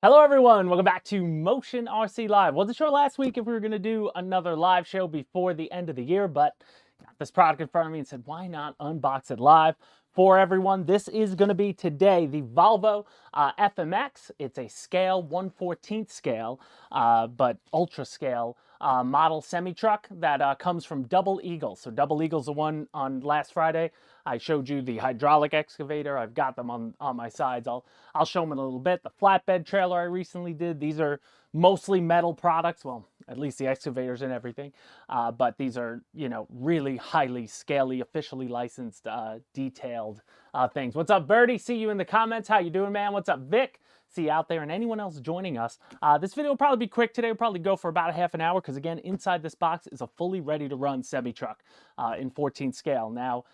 Hello everyone, welcome back to Motion RC Live. Wasn't sure last week if we were going to do another live show before the end of the year, but got this product in front of me and said, why not unbox it live for everyone? This is going to be today the Volvo FMX. It's a scale, 1/14 scale, but ultra scale model semi-truck that comes from Double Eagle. So Double Eagle's the one on last Friday. I showed you the hydraulic excavator. I've got them on my sides. I'll show them in a little bit. The flatbed trailer I recently did. These are mostly metal products. Well, at least the excavators and everything. But these are, really highly scaly, officially licensed, detailed things. What's up, Birdie? See you in the comments. How you doing, man? What's up, Vic? See you out there, and anyone else joining us. This video will probably be quick today. We'll probably go for about a half an hour because, again, inside this box is a fully ready-to-run semi-truck in 14 scale. Now,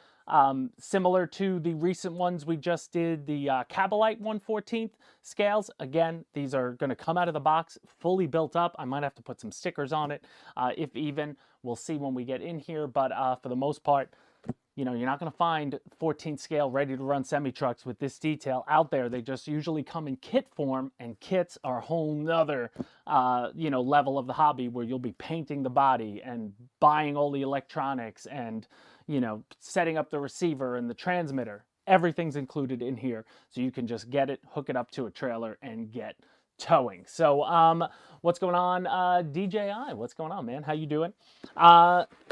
similar to the recent ones we just did, the Cabalite 1/14 scales. Again, these are going to come out of the box fully built up. I might have to put some stickers on it, if even. We'll see when we get in here, but for the most part, you're not going to find 14 scale ready to run semi trucks with this detail out there. They just usually come in kit form, and kits are a whole nother level of the hobby where you'll be painting the body and buying all the electronics and setting up the receiver and the transmitter. Everything's included in here, so you can just get it, hook it up to a trailer, and get towing. So what's going on, DJI? What's going on, man? How you doing?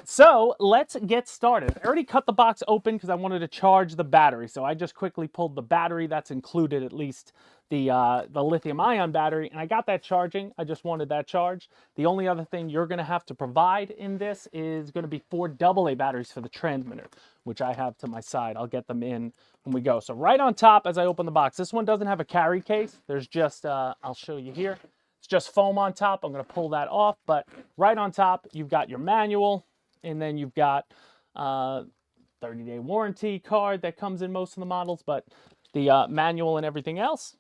So let's get started. I already cut the box open because I wanted to charge the battery, so I just quickly pulled the battery. That's included, at least the lithium-ion battery, and I got that charging. I just wanted that charged. The only other thing you're going to have to provide in this is going to be 4 AA batteries for the transmitter, which I have to my side. I'll get them in when we go. So right on top, as I open the box, this one doesn't have a carry case. There's just, I'll show you here. It's just foam on top. I'm going to pull that off, but right on top, you've got your manual, and then you've got 30-day warranty card that comes in most of the models, but the manual and everything else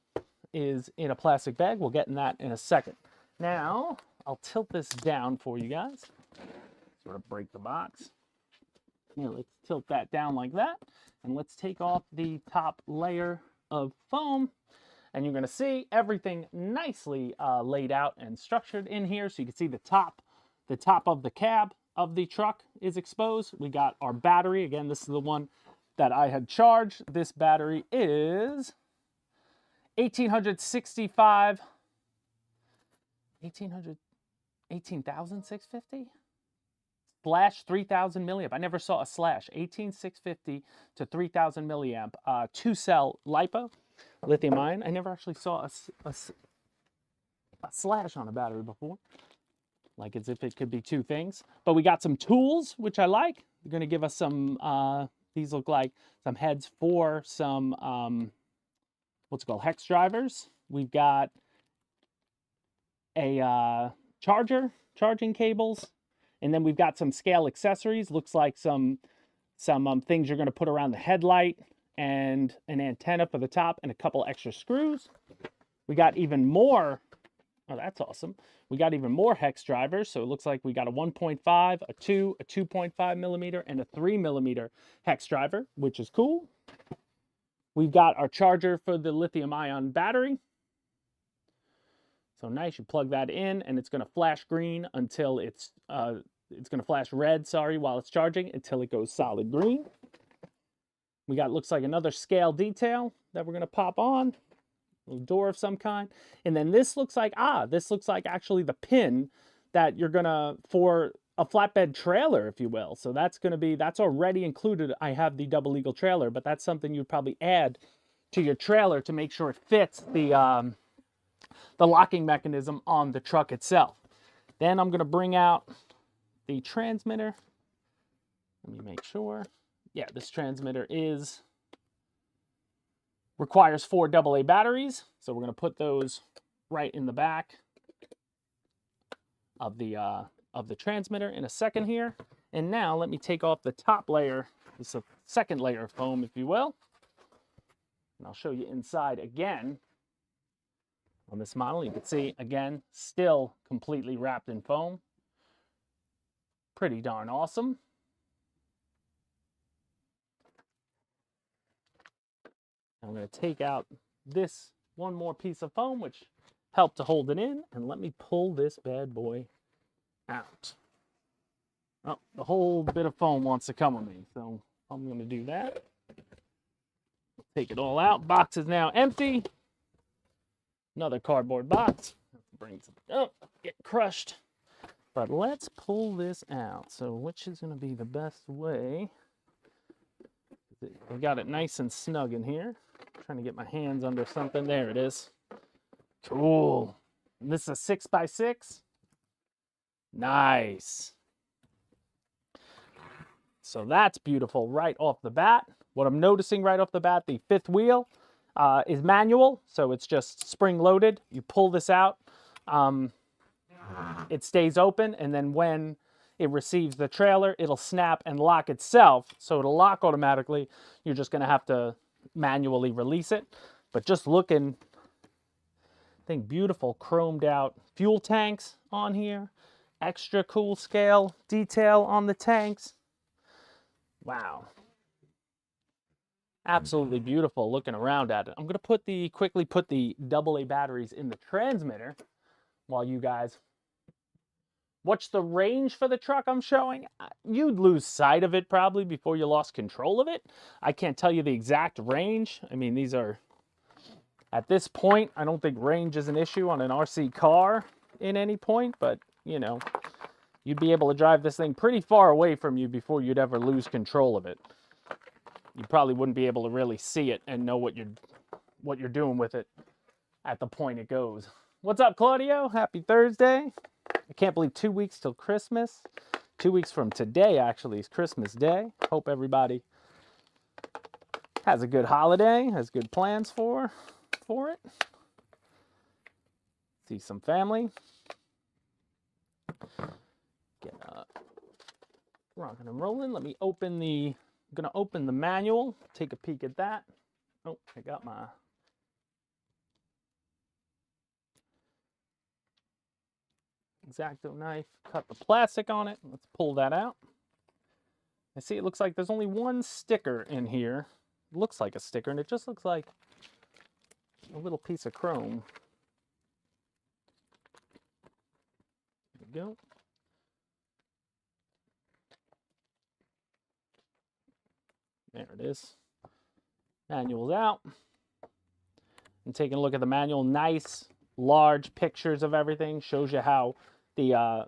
is in a plastic bag. We'll get in that in a second. Now, I'll tilt this down for you guys. Sort of break the box. Here, let's tilt that down like that. And let's take off the top layer of foam. And you're going to see everything nicely laid out and structured in here. So you can see the top of the cab of the truck is exposed. We got our battery. Again, this is the one that I had charged. This battery is 18,650 slash 3,000 milliamp. I never saw a slash. 18,650 to 3,000 milliamp. 2-cell LiPo, lithium ion. I never actually saw a slash on a battery before, like as if it could be 2 things. But we got some tools, which I like. They're going to give us some, these look like some heads for some, what's it called, hex drivers. We've got a charging cables, and then we've got some scale accessories. Looks like some things you're going to put around the headlight, and an antenna for the top, and a couple extra screws. We got even more. Oh, that's awesome. We got even more hex drivers. So it looks like we got a 1.5, a 2, a 2.5 millimeter, and a 3 millimeter hex driver, which is cool. We've got our charger for the lithium-ion battery. So nice, you plug that in, and it's going to flash green until it's going to flash red, while it's charging, until it goes solid green. We got, looks like, another scale detail that we're going to pop on. A little door of some kind. And then this looks like, actually the pin that you're going to, for a flatbed trailer, if you will. So that's already included. I have the Double Eagle trailer, but that's something you'd probably add to your trailer to make sure it fits the locking mechanism on the truck itself. Then I'm going to bring out the transmitter. Let me make sure. Yeah, this transmitter requires 4 AA batteries. So we're going to put those right in the back of the transmitter in a second here. And now let me take off the top layer. This is a second layer of foam, if you will. And I'll show you inside again. On this model, you can see, again, still completely wrapped in foam. Pretty darn awesome. I'm going to take out this one more piece of foam, which help to hold it in, and let me pull this bad boy out. Oh, the whole bit of foam wants to come with me, so I'm going to do that. Take it all out. Box is now empty. Another cardboard box. Brings it up, get crushed. But let's pull this out. So which is going to be the best way? We got it nice and snug in here. I'm trying to get my hands under something. There it is. Cool. And this is a 6x6. Nice. So that's beautiful right off the bat. What I'm noticing right off the bat, the fifth wheel is manual, so it's just spring loaded. You pull this out, it stays open, and then when it receives the trailer, it'll snap and lock itself, so it'll lock automatically. You're just gonna have to manually release it. But just looking, I think beautiful chromed out fuel tanks on here. Extra cool scale detail on the tanks. Wow. Absolutely beautiful looking around at it. I'm going to quickly put the AA batteries in the transmitter while you guys watch the range for the truck I'm showing. You'd lose sight of it probably before you lost control of it. I can't tell you the exact range. I mean, these are, at this point, I don't think range is an issue on an RC car in any point, but, you know, you'd be able to drive this thing pretty far away from you before you'd ever lose control of it. You probably wouldn't be able to really see it and know what you're doing with it at the point it goes. What's up, Claudio? Happy Thursday. I can't believe 2 weeks till Christmas. 2 weeks from today, actually, is Christmas Day. Hope everybody has a good holiday, has good plans for it. See some family. Get rocking and rolling. Let me open the... I'm going to open the manual, take a peek at that. Oh, I got my X-Acto knife, cut the plastic on it. Let's pull that out. I see it looks like there's only one sticker in here. It looks like a sticker, and it just looks like a little piece of chrome. There we go. There it is. Manual's out. And taking a look at the manual, nice large pictures of everything. Shows you how the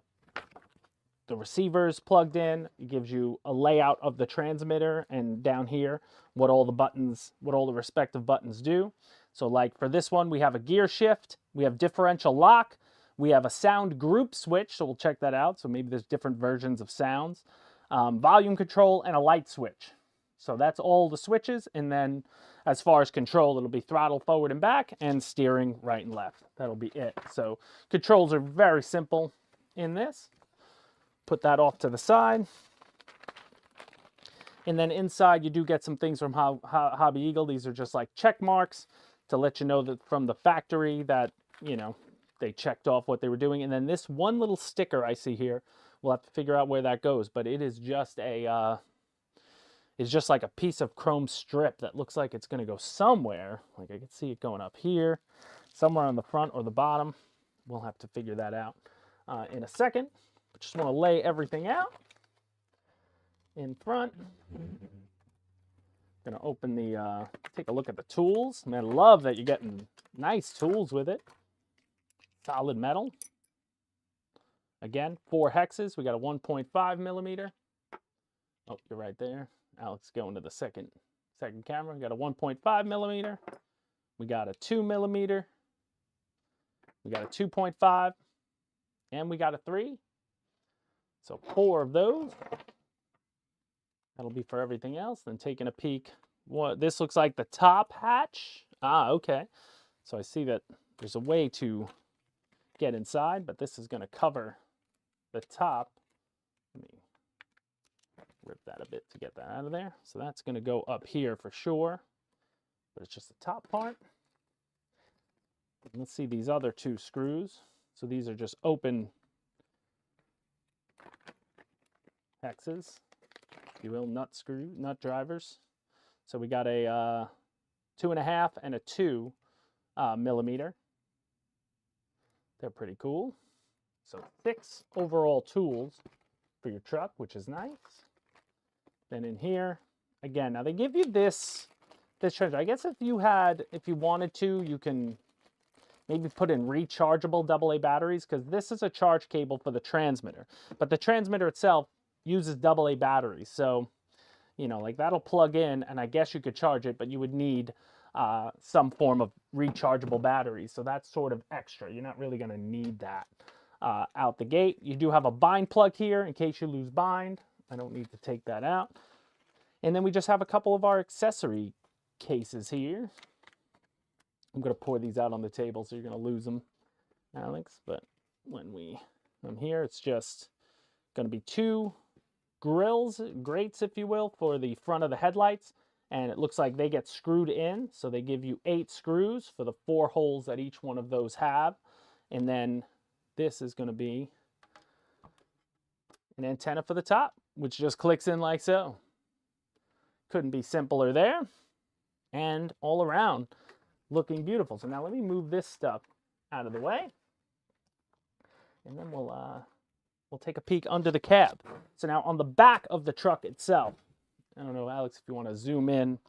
receiver is plugged in. It gives you a layout of the transmitter, and down here what all the respective buttons do. So like for this one, we have a gear shift, we have differential lock, we have a sound group switch, so we'll check that out. So maybe there's different versions of sounds. Volume control and a light switch. So that's all the switches, and then as far as control, it'll be throttle forward and back and steering right and left. That'll be it. So controls are very simple in this. Put that off to the side. And then inside you do get some things from Hobby Eagle. These are just like check marks to let you know that from the factory that, you know, they checked off what they were doing. And then this one little sticker I see here, we'll have to figure out where that goes, but it is just a... it's just like a piece of chrome strip that looks like it's going to go somewhere. Like I can see it going up here, somewhere on the front or the bottom. We'll have to figure that out in a second. But just want to lay everything out in front. Going to open the, take a look at the tools. Man, I love that you're getting nice tools with it. Solid metal. Again, 4 hexes. We got a 1.5 millimeter. Oh, you're right there. Alex going to the second camera. We got a 1.5 millimeter. We got a 2 millimeter. We got a 2.5. And we got a 3. So 4 of those. That'll be for everything else. Then taking a peek. What this looks like the top hatch. Ah, okay. So I see that there's a way to get inside, but this is going to cover the top. Let me rip that a bit to get that out of there. So that's going to go up here for sure, but it's just the top part. And let's see these other 2 screws. So these are just open hexes, if you will, nut drivers. So we got a 2.5 and a 2 millimeter. They're pretty cool. So 6 overall tools for your truck, which is nice. Then in here, again, now they give you this charger. I guess if you wanted to, you can maybe put in rechargeable AA batteries, because this is a charge cable for the transmitter. But the transmitter itself uses AA batteries. So, you know, like that'll plug in, and I guess you could charge it, but you would need some form of rechargeable batteries. So that's sort of extra. You're not really going to need that out the gate. You do have a bind plug here in case you lose bind. I don't need to take that out. And then we just have a couple of our accessory cases here. I'm going to pour these out on the table, so you're going to lose them, Alex. But when I'm here, it's just going to be 2 grates, if you will, for the front of the headlights. And it looks like they get screwed in. So they give you 8 screws for the 4 holes that each one of those have. And then this is going to be an antenna for the top, which just clicks in like so. Couldn't be simpler there. And all around, looking beautiful. So now let me move this stuff out of the way, and then we'll take a peek under the cab. So now on the back of the truck itself, I don't know, Alex, if you want to zoom in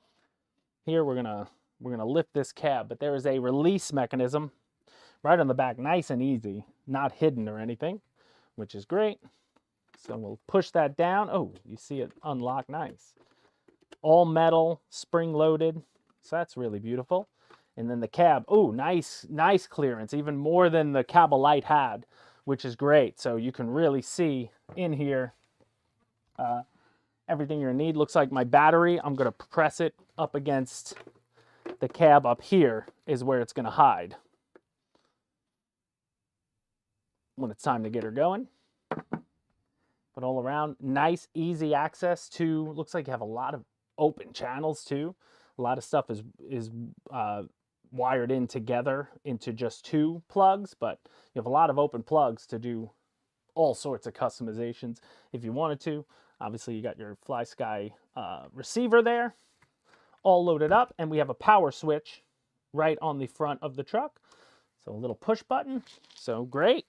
here, we're gonna lift this cab, but there is a release mechanism right on the back, nice and easy, not hidden or anything, which is great. So we'll push that down. Oh, you see it unlock, nice. All metal, spring loaded. So that's really beautiful. And then the cab, oh, nice clearance, even more than the Cab-O-Lite had, which is great. So you can really see in here everything you're gonna need. Looks like my battery, I'm gonna press it up against the cab up here is where it's gonna hide when it's time to get her going. But all around, nice, easy access to, looks like you have a lot of open channels too. A lot of stuff is wired in together into just 2 plugs, but you have a lot of open plugs to do all sorts of customizations if you wanted to. Obviously, you got your FlySky receiver there, all loaded up, and we have a power switch right on the front of the truck. So a little push button, so great.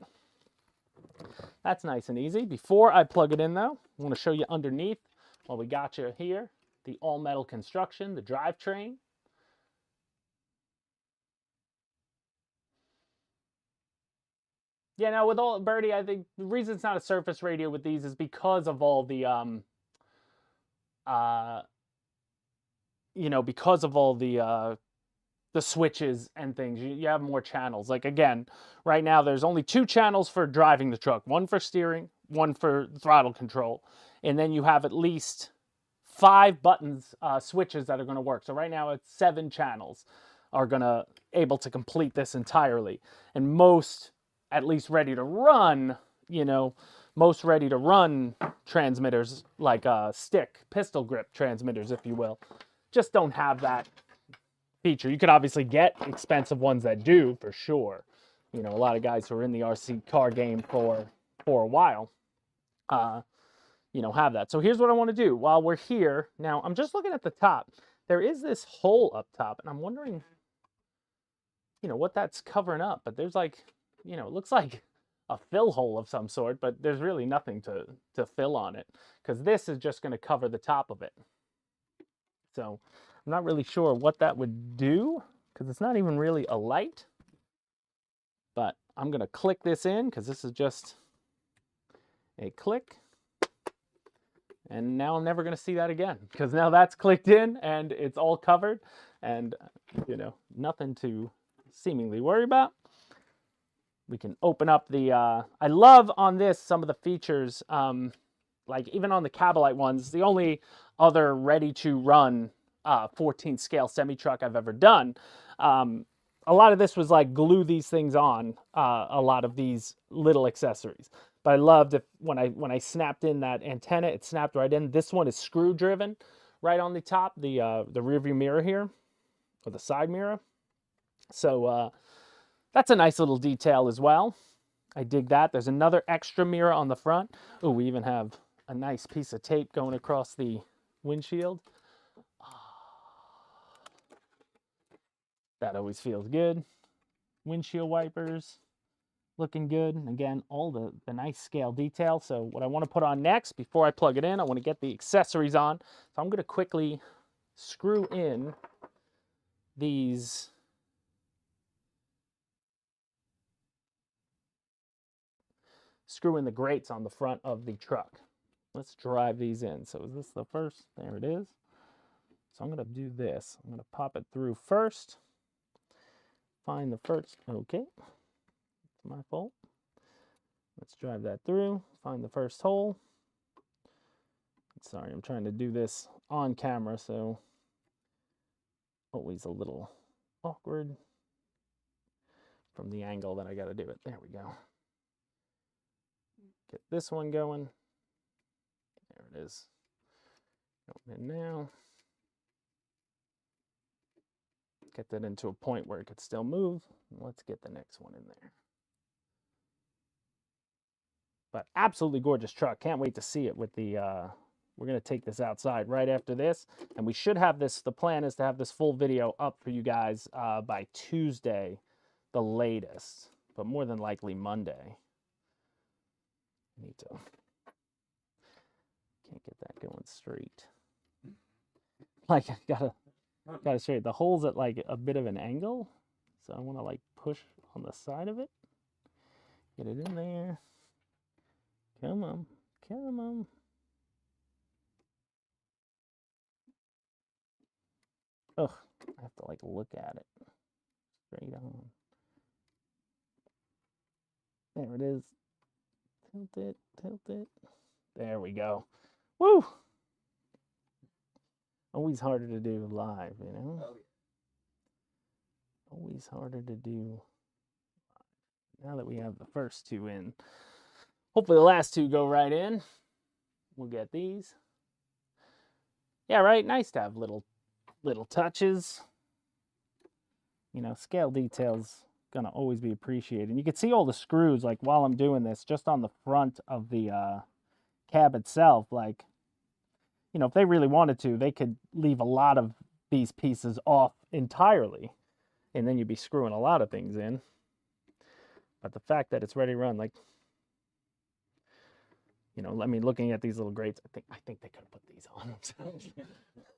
That's nice and easy. Before I plug it in though, I want to show you underneath while we got you here, the all-metal construction, the drivetrain. Yeah, now with all, Birdie, I think the reason it's not a surface radio with these is because of all the, you know, because of all the switches and things. You have more channels. Like again, right now there's only 2 channels for driving the truck. One for steering, one for throttle control. And then you have at least 5 buttons, switches that are going to work. So right now it's 7 channels are going to able to complete this entirely. And most, at least ready to run, you know, most ready to run transmitters, like stick, pistol grip transmitters, if you will, just don't have that feature. You could obviously get expensive ones that do, for sure. You know, a lot of guys who are in the RC car game for a while, you know, have that. So here's what I want to do while we're here. Now, I'm just looking at the top. There is this hole up top, and I'm wondering, you know, what that's covering up. But there's like, you know, it looks like a fill hole of some sort, but there's really nothing to fill on it, because this is just going to cover the top of it. So I'm not really sure what that would do, because it's not even really a light. But I'm going to click this in, because this is just a click. And now I'm never going to see that again, because now that's clicked in and it's all covered, and, you know, nothing to seemingly worry about. We can open up the, I love on this some of the features, like even on the Cab-O-Lite ones, the only other ready to run 14 scale semi truck I've ever done. A lot of this was like glue these things on, a lot of these little accessories. But I loved it when I snapped in that antenna, it snapped right in. This one is screw driven right on the top, the rear view mirror here, or the side mirror. So that's a nice little detail as well. I dig that. There's another extra mirror on the front. Oh, we even have a nice piece of tape going across the windshield. That always feels good. Windshield wipers. looking good. And again, all the nice scale detail. So what I want to put on next, before I plug it in, I want to get the accessories on. So I'm going to quickly screw in these the grates on the front of the truck. Let's drive these in. So is this the first? There it is. So I'm going to do this. I'm going to pop it through first. Find the first. Okay. It's my fault. Let's drive that through. Find the first hole. Sorry, I'm trying to do this on camera, so always a little awkward from the angle that I got to do it. There we go. Get this one going. There it is. Going in now. Get that into a point where it could still move. Let's get the next one in there. But absolutely gorgeous truck. Can't wait to see it with the, we're going to take this outside right after this. And we should have this, the plan is to have this full video up for you guys by Tuesday, the latest. But more than likely Monday. Need to, can't get that going straight. Like, I gotta straight. The hole's at like a bit of an angle. So I want to like push on the side of it. Get it in there. Come on, come on. Ugh, I have to like look at it. Straight on. There it is. Tilt it, tilt it. There we go. Woo! Always harder to do live, you know? Oh, yeah. Always harder to do. Now that we have the first two in, hopefully the last two go right in. We'll get these. Yeah, right? Nice to have little touches. You know, scale details gonna always be appreciated. And you can see all the screws, like while I'm doing this, just on the front of the cab itself. Like, you know, if they really wanted to, they could leave a lot of these pieces off entirely, and then you'd be screwing a lot of things in. But the fact that it's ready to run, like, you know, I mean, looking at these little grates, I think they could have put these on.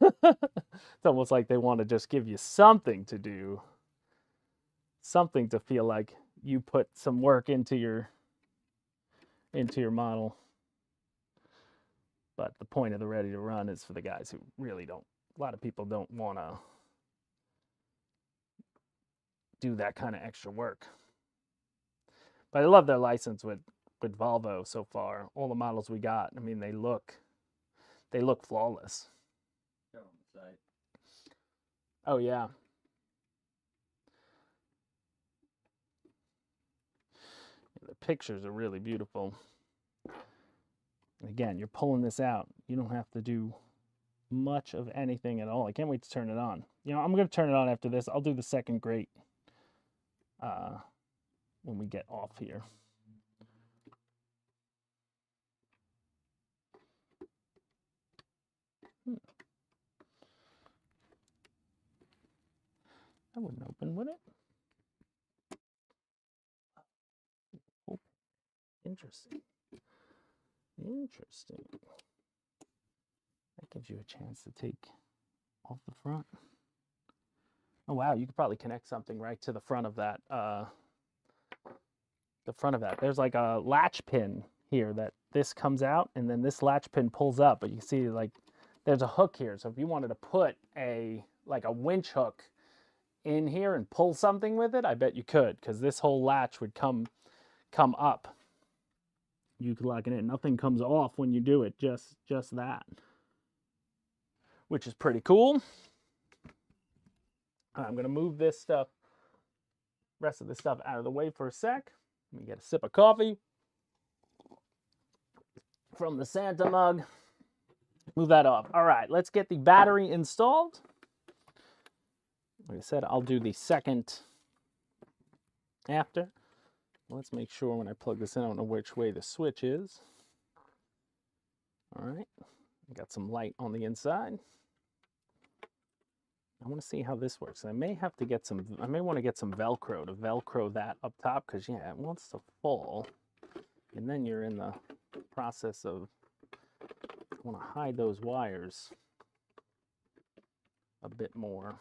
It's almost like they want to just give you something to do, something to feel like you put some work into your model. But the point of the ready to run is for the guys who really don't, a lot of people don't want to do that kind of extra work. But I love their license with Volvo so far. All the models we got, I mean, they look flawless. Oh yeah. The pictures are really beautiful. Again, you're pulling this out. You don't have to do much of anything at all. I can't wait to turn it on. You know, I'm going to turn it on after this. I'll do the second grate when we get off here. That wouldn't open, would it? Oh, interesting. Interesting. That gives you a chance to take off the front. Oh wow, you could probably connect something right to the front of that. There's like a latch pin here that this comes out, and then this latch pin pulls up. But you see, like, there's a hook here. So if you wanted to put a winch hook in here and pull something with it, I bet you could, because this whole latch would come up. You could lock it in. Nothing comes off when you do it. Just that, which is pretty cool. I'm gonna move this stuff, rest of this stuff out of the way for a sec. Let me get a sip of coffee from the Santa mug. Move that off. All right, let's get the battery installed. Like I said, I'll do the second after. Let's make sure when I plug this in, I don't know which way the switch is. All right, got some light on the inside. I want to see how this works. I may have to get some, I may want to get some Velcro to Velcro that up top, because yeah, it wants to fall. And then you're in the process of, I want to hide those wires a bit more.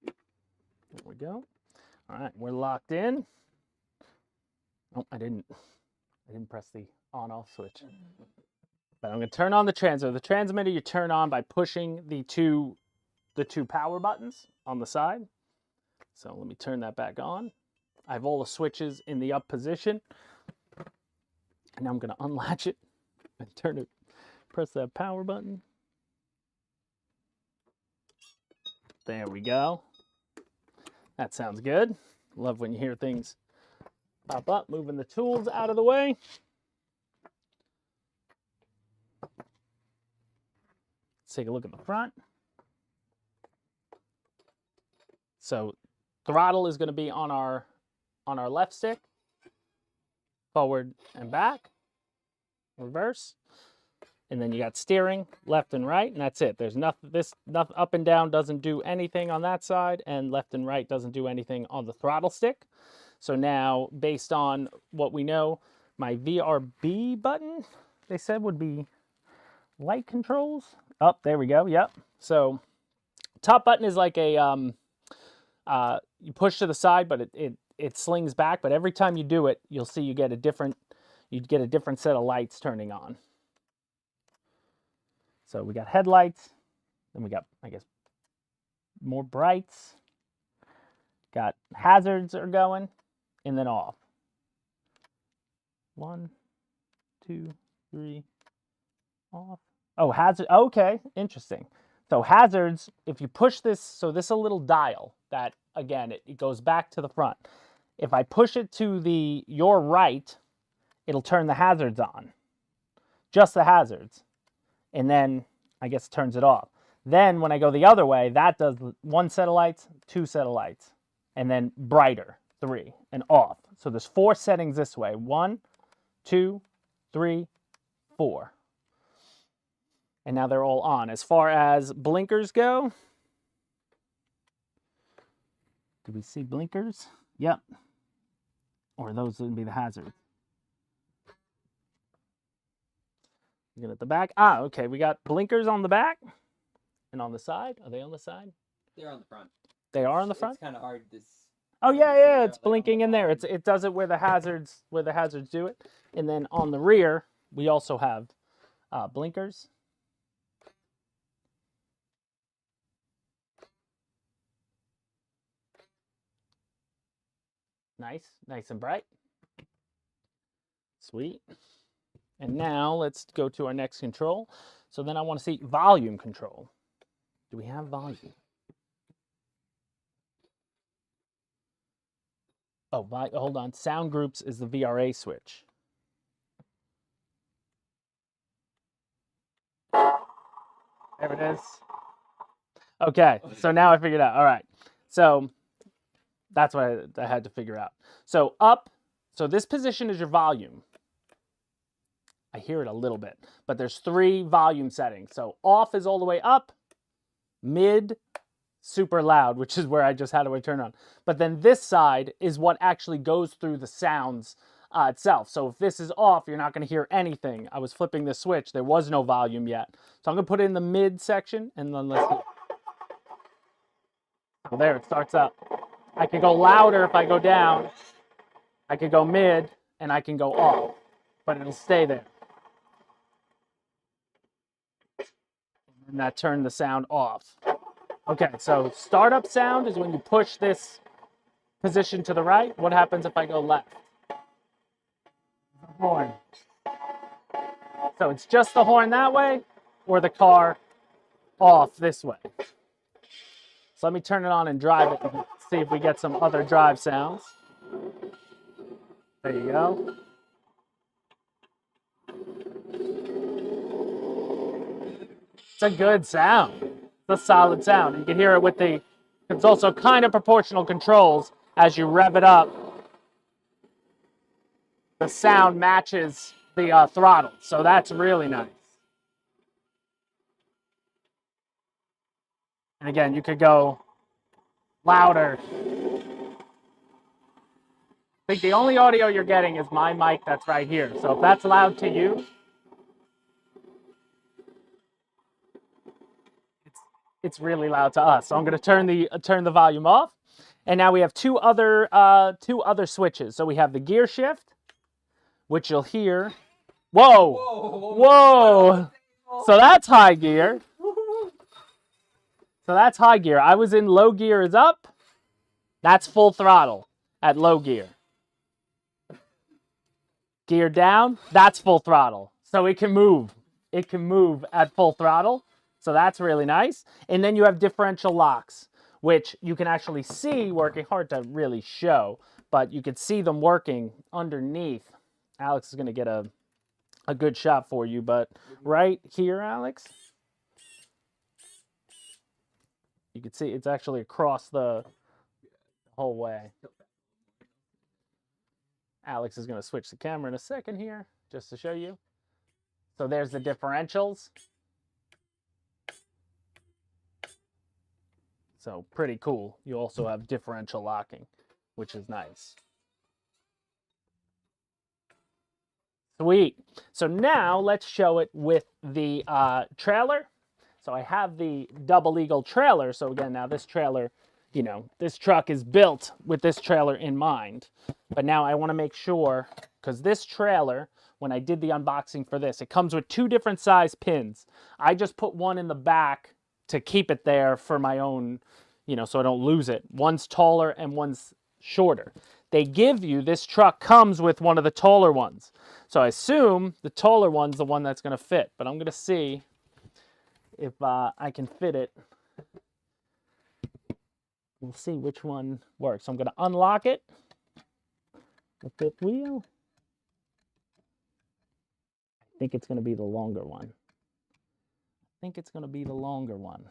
There we go. All right, we're locked in. Oh, I didn't press the on-off switch. But I'm going to turn on the transmitter. The transmitter you turn on by pushing the two power buttons on the side. So let me turn that back on. I have all the switches in the up position. And now I'm going to unlatch it and turn it, press that power button. There we go. That sounds good. Love when you hear things pop up. Moving the tools out of the way. Let's take a look at the front. So throttle is going to be on our left stick, forward and back, reverse, and then you got steering left and right, and that's it. There's nothing. Nothing up and down doesn't do anything on that side, and left and right doesn't do anything on the throttle stick. So now, based on what we know, my VRB button, they said, would be light controls. Oh, there we go. Yep. So top button is like a you push to the side, but it slings back. But every time you do it, you'll see you get a different set of lights turning on. So we got headlights, then we got, I guess, more brights. Got hazards are going, and then off. 1, 2, 3, off. Oh, hazard. Okay, interesting. So hazards, if you push this, so this is a little dial that, again, it goes back to the front. If I push it to your right, it'll turn the hazards on. Just the hazards. And then, I guess, turns it off. Then, when I go the other way, that does 1 set of lights, 2 set of lights. And then brighter, 3, and off. So there's 4 settings this way. 1, 2, 3, 4. And now they're all on. As far as blinkers go, do we see blinkers? Yep. Or those would be the hazards. Again at the back. Ah, okay. We got blinkers on the back and on the side. Are they on the side? They're on the front. They are on the front? It's kind of hard to. Oh yeah, it's blinking in there. It does it where the hazards do it. And then on the rear, we also have blinkers. Nice and bright. Sweet. And now let's go to our next control. So then I want to see volume control. Do we have volume? Oh, hold on. Sound groups is the VRA switch. There it is. Okay, so now I figured out. All right. So that's what I had to figure out. So up, so this position is your volume. I hear it a little bit, but there's 3 volume settings. So off is all the way up, mid, super loud, which is where I just had to turn on. But then this side is what actually goes through the sounds itself. So if this is off, you're not going to hear anything. I was flipping the switch. There was no volume yet. So I'm going to put it in the mid section, and then let's see. Well, there, it starts up. I can go louder if I go down. I can go mid, and I can go off. But it'll stay there. And that turned the sound off. Okay, so startup sound is when you push this position to the right. What happens if I go left? Horn. So it's just the horn that way, or the car off this way. So let me turn it on and drive it and see if we get some other drive sounds. There you go. It's a good sound. It's a solid sound. You can hear it with it's also kind of proportional controls. As you rev it up, the sound matches the throttle. So that's really nice. And again, you could go louder. I think the only audio you're getting is my mic that's right here. So if that's loud to you, it's really loud to us. So I'm going to turn the volume off. And now we have two other switches. So we have the gear shift, which you'll hear. Whoa. Whoa. So that's high gear. So that's high gear. I was in low gear is up. That's full throttle at low gear. Gear down, that's full throttle. So it can move. It can move at full throttle. So that's really nice. And then you have differential locks, which you can actually see working. Hard to really show, but you can see them working underneath. Alex is going to get a good shot for you, but right here, Alex, you can see it's actually across the whole way. Alex is going to switch the camera in a second here, just to show you. So there's the differentials. So pretty cool. You also have differential locking, which is nice. Sweet. So now let's show it with the trailer. So I have the Double Eagle trailer. So again, now this trailer, you know, this truck is built with this trailer in mind. But now I want to make sure, because this trailer, when I did the unboxing for this, it comes with two different size pins. I just put one in the back to keep it there for my own, you know, so I don't lose it. One's taller and one's shorter. They give you, this truck comes with one of the taller ones. So I assume the taller one's the one that's going to fit. But I'm going to see if I can fit it. We'll see which one works. So I'm going to unlock it. The fifth wheel. I think it's going to be the longer one. I think it's going to be the longer one.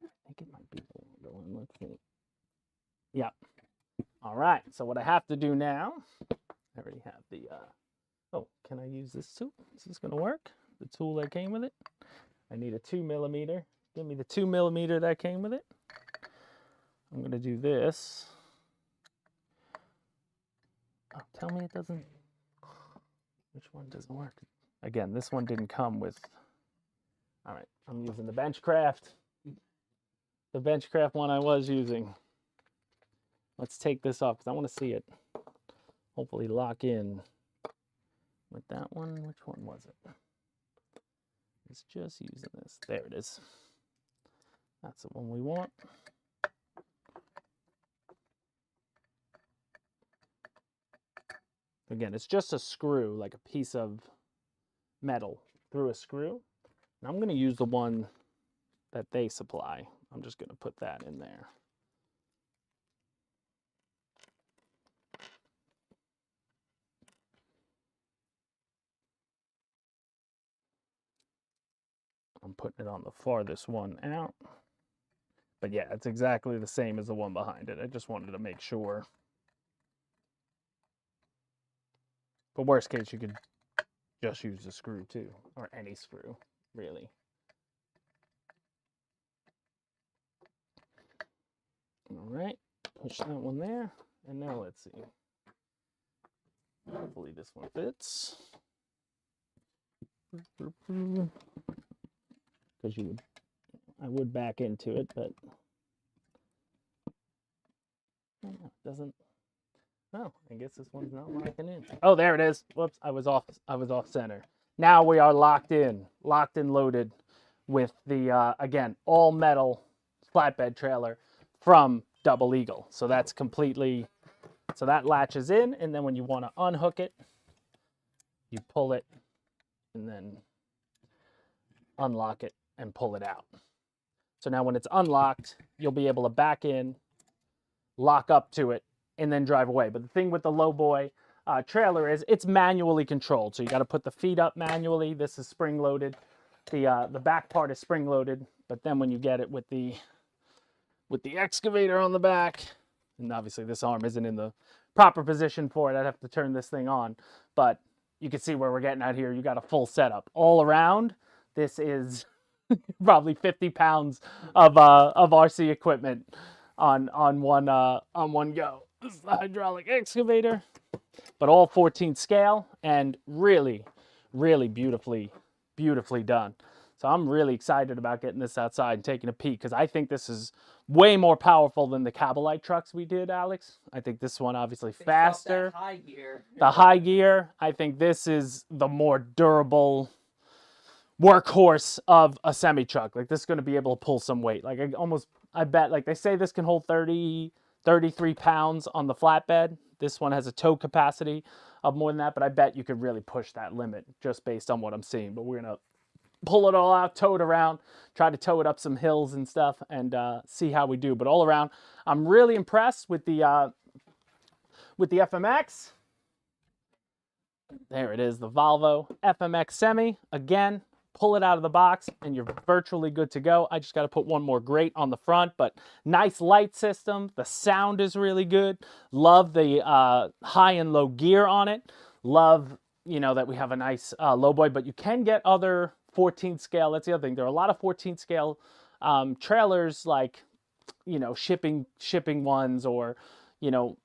I think it might be the longer one. Let's see. Yep. All right. So what I have to do now, I already have the, oh, can I use this tool? Is this going to work? The tool that came with it? I need a 2mm. Give me the 2mm that came with it. I'm going to do this. Oh, tell me it doesn't. Which one doesn't work? Again, this one didn't come with. All right, I'm using the Benchcraft. The Benchcraft one I was using. Let's take this off because I want to see it. Hopefully lock in with that one. Which one was it? It's just using this. There it is. That's the one we want. Again, it's just a screw, like a piece of metal through a screw. And I'm going to use the one that they supply. I'm just going to put that in there. I'm putting it on the farthest one out. But yeah, it's exactly the same as the one behind it. I just wanted to make sure. But worst case, you could just use the screw too, or any screw, really. All right, push that one there, and now let's see. Hopefully this one fits. Because I would back into it, but it doesn't. Oh, I guess this one's not locking in. Oh, there it is. Whoops, I was off center. Now we are locked and loaded with the, again, all metal flatbed trailer from Double Eagle. So that's completely, so that latches in, and then when you want to unhook it, you pull it and then unlock it and pull it out. So now when it's unlocked, you'll be able to back in, lock up to it, and then drive away. But the thing with the lowboy trailer is it's manually controlled. So you got to put the feet up manually. This is spring loaded. The back part is spring loaded. But then when you get it with the excavator on the back, and obviously this arm isn't in the proper position for it, I'd have to turn this thing on. But you can see where we're getting at here. You got a full setup all around. This is probably 50 pounds of RC equipment on one go. This is the hydraulic excavator, but all 14 scale and really, really beautifully done. So I'm really excited about getting this outside and taking a peek, because I think this is way more powerful than the Cabalite trucks we did, Alex. I think this one obviously faster. High gear. The high gear. I think this is the more durable workhorse of a semi truck. Like, this is going to be able to pull some weight. Like, I bet, like they say this can hold 33 pounds on the flatbed. This one has a tow capacity of more than that, but I bet you could really push that limit just based on what I'm seeing. But we're going to pull it all out, tow it around, try to tow it up some hills and stuff, and see how we do. But all around, I'm really impressed with the FMX. There it is, the Volvo FMX Semi. Again, pull it out of the box and you're virtually good to go. I just got to put one more grate on the front, but nice light system. The sound is really good. Love the high and low gear on it. Love, you know, that we have a nice low boy, but you can get other 14 scale. That's the other thing. There are a lot of 14 scale trailers, like, you know, shipping ones, or, you know,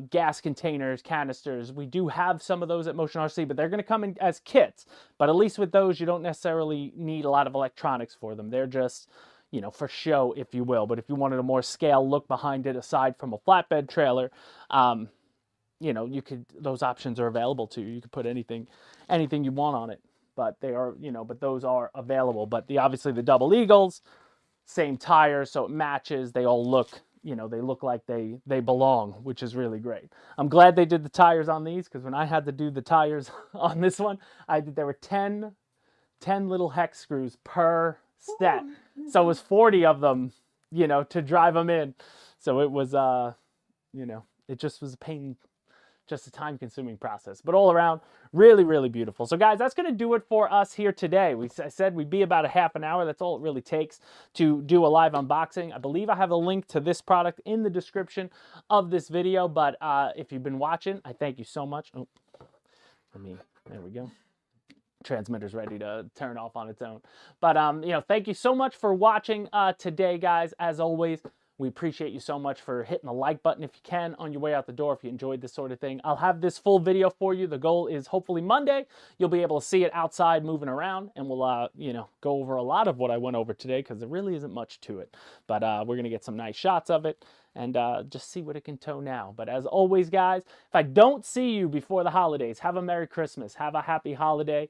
gas containers, canisters. We do have some of those at Motion RC, but they're going to come in as kits. But at least with those, you don't necessarily need a lot of electronics for them. They're just, you know, for show, if you will. But if you wanted a more scale look behind it, aside from a flatbed trailer, you know, you could, those options are available to you. You could put anything you want on it. But they are, you know, but those are available. But obviously the double eagles, same tires, so it matches. They all look, you know, they look like they belong, which is really great. I'm glad they did the tires on these, because when I had to do the tires on this one, there were 10 little hex screws per set. So it was 40 of them, you know, to drive them in. So it was, you know, it just was a pain, just a time-consuming process. But all around, really, really beautiful. So guys, that's going to do it for us here today. I said we'd be about a half an hour. That's all it really takes to do a live unboxing. I believe I have a link to this product in the description of this video. But if you've been watching, I thank you so much. Oh, there we go. Transmitter's ready to turn off on its own. But you know, thank you so much for watching today, guys. As always, we appreciate you so much for hitting the like button if you can on your way out the door if you enjoyed this sort of thing. I'll have this full video for you. The goal is hopefully Monday you'll be able to see it outside moving around, and we'll you know, go over a lot of what I went over today, because there really isn't much to it. But we're going to get some nice shots of it and just see what it can tow now. But as always, guys, if I don't see you before the holidays, have a Merry Christmas. Have a happy holiday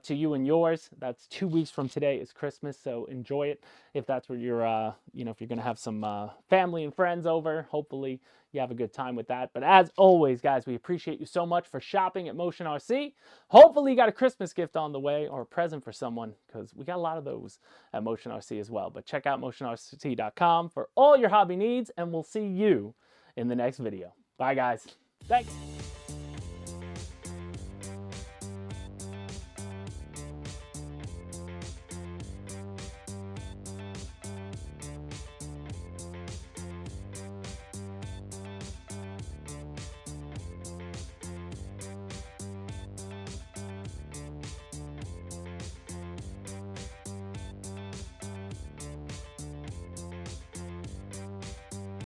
to you and yours. That's 2 weeks from today is Christmas, so enjoy it. If that's where you're, you know, if you're going to have some family and friends over, hopefully you have a good time with that. But as always, guys, we appreciate you so much for shopping at Motion RC. Hopefully you got a Christmas gift on the way, or a present for someone, because we got a lot of those at Motion RC as well. But check out motionrc.com for all your hobby needs, and we'll see you in the next video. Bye, guys. Thanks.